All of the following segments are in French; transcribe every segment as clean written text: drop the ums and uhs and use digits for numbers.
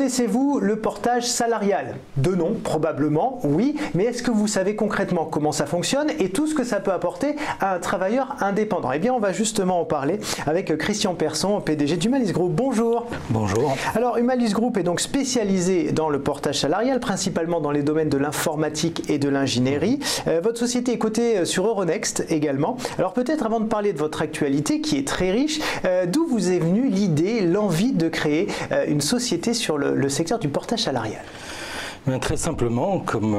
Connaissez-vous le portage salarial? De nom, probablement, oui, mais est-ce que vous savez concrètement comment ça fonctionne et tout ce que ça peut apporter à un travailleur indépendant? Eh bien, on va justement en parler avec Christian Persson, PDG d'Humalis Group. Bonjour. Bonjour. Alors, Humalis Group est donc spécialisé dans le portage salarial, principalement dans les domaines de l'informatique et de l'ingénierie. Votre société est cotée sur Euronext également. Alors, peut-être avant de parler de votre actualité, qui est très riche, d'où vous est venue l'idée, l'envie de créer une société sur le secteur du portage salarial? Très simplement, comme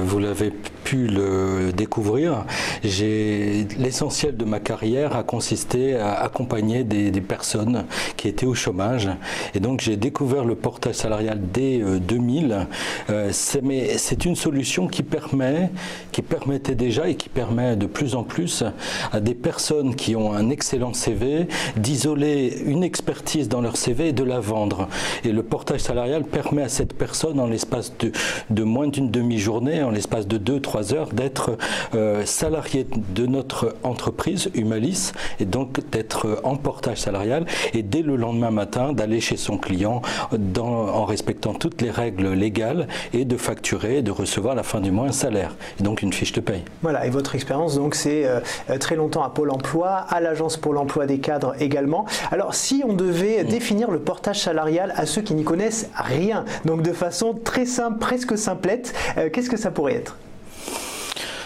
vous l'avez pu le découvrir, l'essentiel de ma carrière a consisté à accompagner des personnes qui étaient au chômage. Et donc j'ai découvert le portage salarial dès 2000. C'est une solution qui permettait déjà et qui permet de plus en plus à des personnes qui ont un excellent CV d'isoler une expertise dans leur CV et de la vendre. Et le portage salarial permet à cette personne, en l'espace de moins d'une demi-journée, en l'espace de 2-3 heures, d'être salarié de notre entreprise, Humalis, et donc d'être en portage salarial, et dès le lendemain matin, d'aller chez son client en respectant toutes les règles légales, et de facturer et de recevoir à la fin du mois un salaire, et donc une fiche de paye. Voilà, et votre expérience, donc, c'est très longtemps à Pôle emploi, à l'Agence Pôle emploi des cadres également. Alors, si on devait définir le portage salarial à ceux qui n'y connaissent rien, donc de façon très simple, presque simplette, qu'est-ce que ça pourrait être?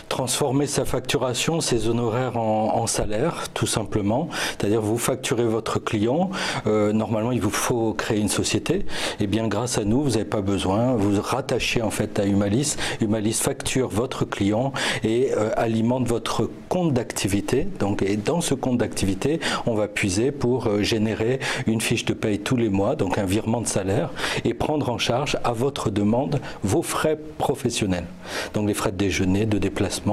Transformer sa facturation, ses honoraires en salaire, tout simplement. C'est-à-dire vous facturez votre client, normalement il vous faut créer une société, et bien grâce à nous, vous n'avez pas besoin, vous rattachez en fait à Humalis. Humalis facture votre client et alimente votre compte d'activité. Et dans ce compte d'activité, on va puiser pour générer une fiche de paye tous les mois, donc un virement de salaire, et prendre en charge à votre demande vos frais professionnels. Donc les frais de déjeuner, de déplacement,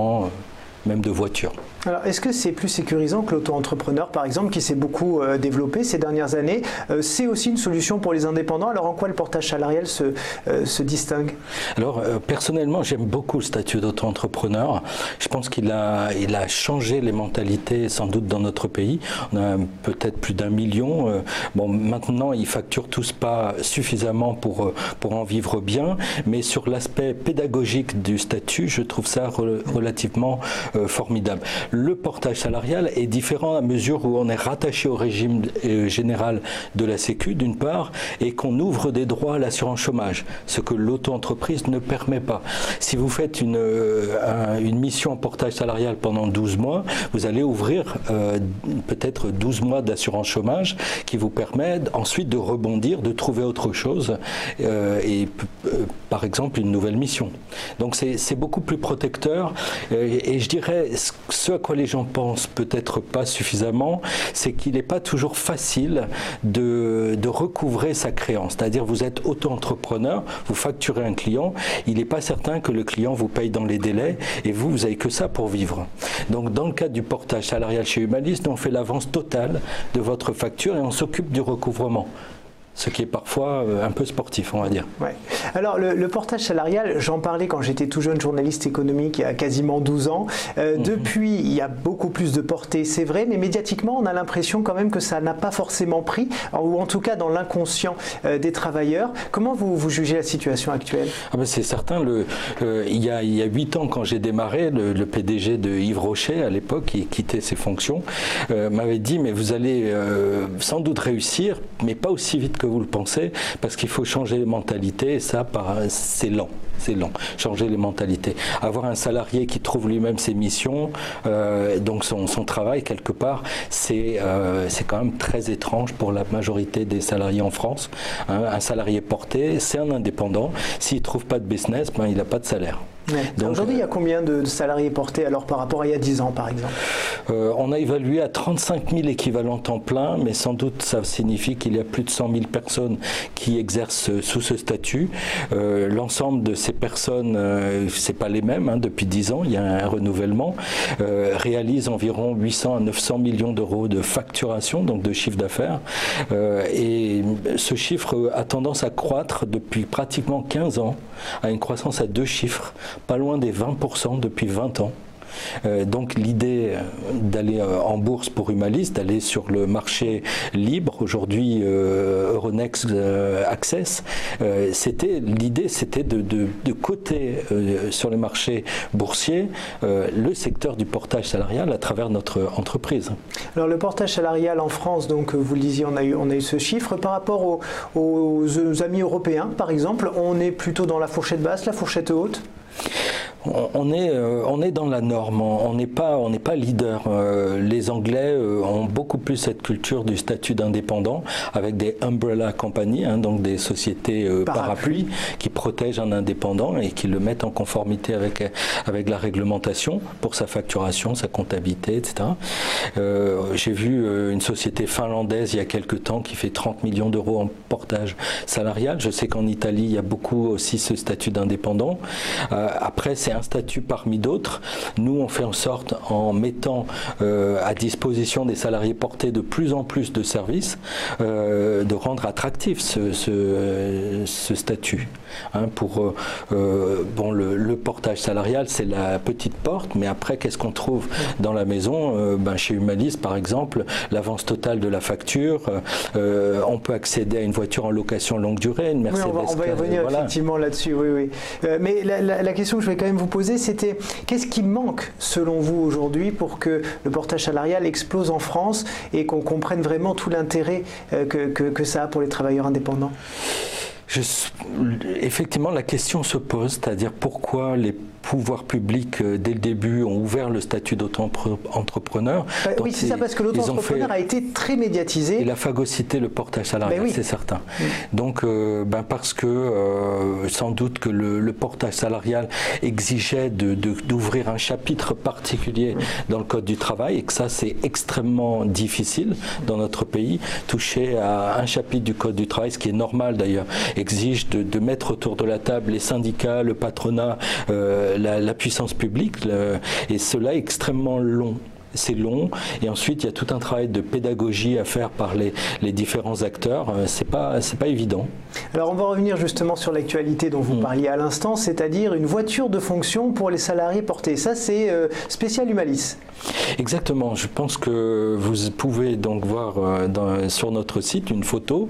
même de voiture. Alors, est-ce que c'est plus sécurisant que l'auto-entrepreneur, par exemple, qui s'est beaucoup développé ces dernières années? C'est aussi une solution pour les indépendants. Alors, en quoi le portage salarial se distingue? Alors, personnellement, j'aime beaucoup le statut d'auto-entrepreneur. Je pense qu'il a changé les mentalités, sans doute, dans notre pays. On a peut-être plus d'1 million. Bon, maintenant, ils facturent tous pas suffisamment pour en vivre bien, mais sur l'aspect pédagogique du statut, je trouve ça relativement formidable. Le portage salarial est différent à mesure où on est rattaché au régime général de la Sécu, d'une part, et qu'on ouvre des droits à l'assurance chômage, ce que l'auto-entreprise ne permet pas. Si vous faites une mission en portage salarial pendant 12 mois, vous allez ouvrir peut-être 12 mois d'assurance chômage qui vous permet ensuite de rebondir, de trouver autre chose, par exemple une nouvelle mission. Donc c'est beaucoup plus protecteur, et je dirais ce à quoi les gens pensent peut-être pas suffisamment, c'est qu'il n'est pas toujours facile de recouvrer sa créance. C'est-à-dire vous êtes auto-entrepreneur, vous facturez un client, il n'est pas certain que le client vous paye dans les délais, et vous n'avez que ça pour vivre. Donc dans le cadre du portage salarial chez Humalis, on fait l'avance totale de votre facture et on s'occupe du recouvrement. Ce qui est parfois un peu sportif, on va dire. Ouais. Alors, le portage salarial, j'en parlais quand j'étais tout jeune journaliste économique, il y a quasiment 12 ans. Depuis, il y a beaucoup plus de portée, c'est vrai, mais médiatiquement, on a l'impression quand même que ça n'a pas forcément pris, ou en tout cas dans l'inconscient des travailleurs. Comment vous jugez la situation actuelle? C'est certain. Il y a 8 ans, quand j'ai démarré, le PDG de Yves Rocher, à l'époque, qui quittait ses fonctions, m'avait dit, mais vous allez sans doute réussir, mais pas aussi vite que vous le pensez, parce qu'il faut changer les mentalités, et ça, c'est lent. C'est lent, changer les mentalités. Avoir un salarié qui trouve lui-même ses missions, donc son travail quelque part, c'est quand même très étrange pour la majorité des salariés en France. Un salarié porté, c'est un indépendant. S'il ne trouve pas de business, il n'a pas de salaire. Ouais. Aujourd'hui, il y a combien de salariés portés alors par rapport à il y a 10 ans, par exemple? On a évalué à 35 000 équivalents temps plein, mais sans doute ça signifie qu'il y a plus de 100 000 personnes qui exercent sous ce statut. L'ensemble de ces personnes, c'est pas les mêmes, depuis 10 ans, il y a un renouvellement, réalisent environ 800 à 900 millions d'euros de facturation, donc de chiffre d'affaires. Et ce chiffre a tendance à croître depuis pratiquement 15 ans, à une croissance à 2 chiffres, pas loin des 20% depuis 20 ans. Donc l'idée d'aller en bourse pour Humalis, d'aller sur le marché libre, aujourd'hui Euronext Access, l'idée c'était de coter sur les marchés boursiers le secteur du portage salarial à travers notre entreprise. Alors le portage salarial en France, donc vous le disiez, on a eu ce chiffre. Par rapport aux amis européens, par exemple, on est plutôt dans la fourchette basse, la fourchette haute? On est dans la norme, on n'est pas leader. Les Anglais ont beaucoup plus cette culture du statut d'indépendant avec des umbrella companies, donc des sociétés parapluies qui protègent un indépendant et qui le mettent en conformité avec la réglementation pour sa facturation, sa comptabilité, etc. J'ai vu une société finlandaise il y a quelques temps qui fait 30 millions d'euros en portage salarial. Je sais qu'en Italie, il y a beaucoup aussi ce statut d'indépendant. Après, c'est un statut parmi d'autres. Nous, on fait en sorte, en mettant à disposition des salariés portés de plus en plus de services, de rendre attractif ce statut. Pour le portage salarial, c'est la petite porte, mais après, qu'est-ce qu'on trouve dans la maison? Chez Humalis, par exemple, l'avance totale de la facture, on peut accéder à une voiture en location longue durée, une Mercedes. Oui, on va y revenir effectivement là-dessus, oui. Mais la question que je voulais quand même vous poser, c'était qu'est-ce qui manque selon vous aujourd'hui pour que le portage salarial explose en France et qu'on comprenne vraiment tout l'intérêt que ça a pour les travailleurs indépendants? Effectivement, la question se pose, c'est-à-dire pourquoi les pouvoirs publics, dès le début, ont ouvert le statut d'auto-entrepreneur. Oui, c'est ça, parce que l'auto-entrepreneur a été très médiatisé. Il a phagocyté le portage salarial, c'est certain. Donc, parce que sans doute que le portage salarial exigeait d'ouvrir un chapitre particulier dans le Code du travail, et que ça, c'est extrêmement difficile dans notre pays. Toucher à un chapitre du Code du travail, ce qui est normal d'ailleurs, exige de mettre autour de la table les syndicats, le patronat, la puissance publique, et cela est extrêmement long. C'est long, et ensuite il y a tout un travail de pédagogie à faire par les différents acteurs. C'est pas évident. Alors on va revenir justement sur l'actualité dont vous parliez à l'instant, c'est-à-dire une voiture de fonction pour les salariés portés. Ça, c'est spécial Humalis. Exactement. Je pense que vous pouvez donc voir sur notre site une photo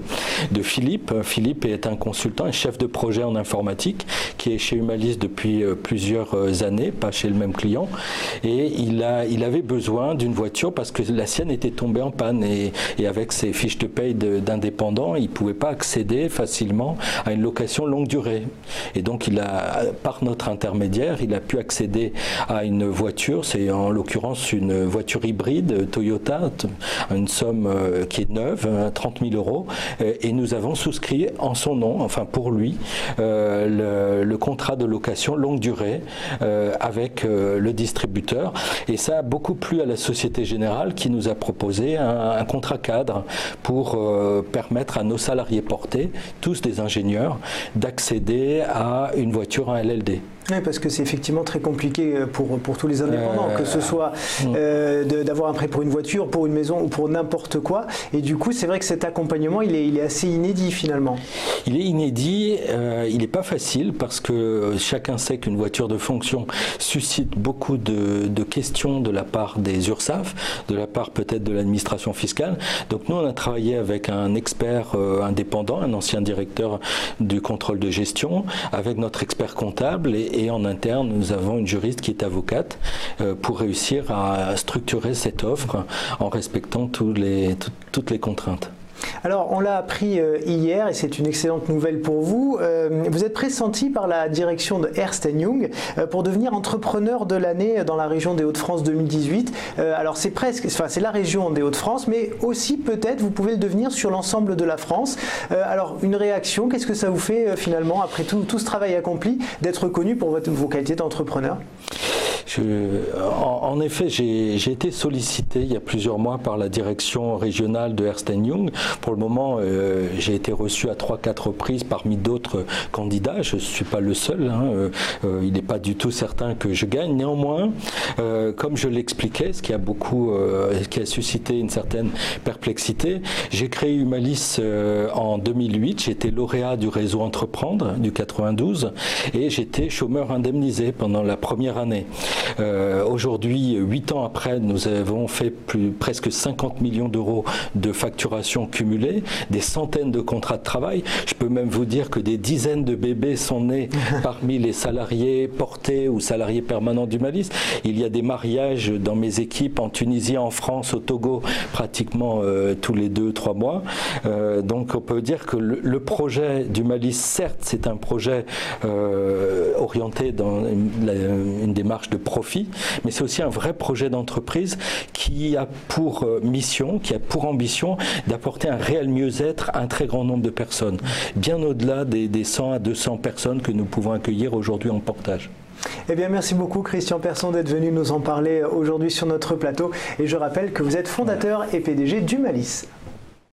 de Philippe. Philippe est un consultant, un chef de projet en informatique qui est chez Humalis depuis plusieurs années, pas chez le même client, et il avait besoin d'une voiture parce que la sienne était tombée en panne, et avec ses fiches de paye d'indépendant, il ne pouvait pas accéder facilement à une location longue durée. Et donc par notre intermédiaire, il a pu accéder à une voiture, c'est en l'occurrence une voiture hybride Toyota, une somme qui est neuve, 30 000 euros, et nous avons souscrit en son nom, enfin pour lui, le contrat de location longue durée avec le distributeur, et ça a beaucoup plu à la Société Générale qui nous a proposé un contrat cadre pour permettre à nos salariés portés, tous des ingénieurs, d'accéder à une voiture en LLD. Oui, parce que c'est effectivement très compliqué pour tous les indépendants, que ce soit d'avoir un prêt pour une voiture, pour une maison ou pour n'importe quoi. Et du coup, c'est vrai que cet accompagnement, il est assez inédit finalement. Il est inédit, il n'est pas facile parce que chacun sait qu'une voiture de fonction suscite beaucoup de questions de la part des URSSAF, de la part peut-être de l'administration fiscale. Donc nous, on a travaillé avec un expert indépendant, un ancien directeur du contrôle de gestion, avec notre expert comptable, et en interne, nous avons une juriste qui est avocate pour réussir à structurer cette offre en respectant toutes les contraintes. Alors, on l'a appris hier, et c'est une excellente nouvelle pour vous. Vous êtes pressenti par la direction de Ernst & Young pour devenir entrepreneur de l'année dans la région des Hauts-de-France 2018. Alors, c'est la région des Hauts-de-France, mais aussi peut-être vous pouvez le devenir sur l'ensemble de la France. Alors, une réaction, qu'est-ce que ça vous fait finalement, après tout ce travail accompli, d'être reconnu pour vos qualités d'entrepreneur ? En effet, j'ai été sollicité il y a plusieurs mois par la direction régionale de Ernst & Young. Pour le moment, j'ai été reçu à 3-4 reprises parmi d'autres candidats. Je ne suis pas le seul. Il n'est pas du tout certain que je gagne. Néanmoins, comme je l'expliquais, ce qui a suscité une certaine perplexité, j'ai créé Humalis en 2008. J'étais lauréat du réseau Entreprendre du 92 et j'étais chômeur indemnisé pendant la première année. Aujourd'hui, 8 ans après, nous avons fait presque 50 millions d'euros de facturation cumulée, des centaines de contrats de travail. Je peux même vous dire que des dizaines de bébés sont nés parmi les salariés portés ou salariés permanents du Malice. Il y a des mariages dans mes équipes en Tunisie, en France, au Togo, pratiquement tous les 2-3 mois. Donc on peut dire que le projet du Malice, certes, c'est un projet orienté dans une démarche de profit, mais c'est aussi un vrai projet d'entreprise qui a pour mission, qui a pour ambition d'apporter un réel mieux-être à un très grand nombre de personnes, bien au-delà des 100 à 200 personnes que nous pouvons accueillir aujourd'hui en portage. Eh bien, merci beaucoup Christian Persson d'être venu nous en parler aujourd'hui sur notre plateau. Et je rappelle que vous êtes fondateur et PDG du Malice.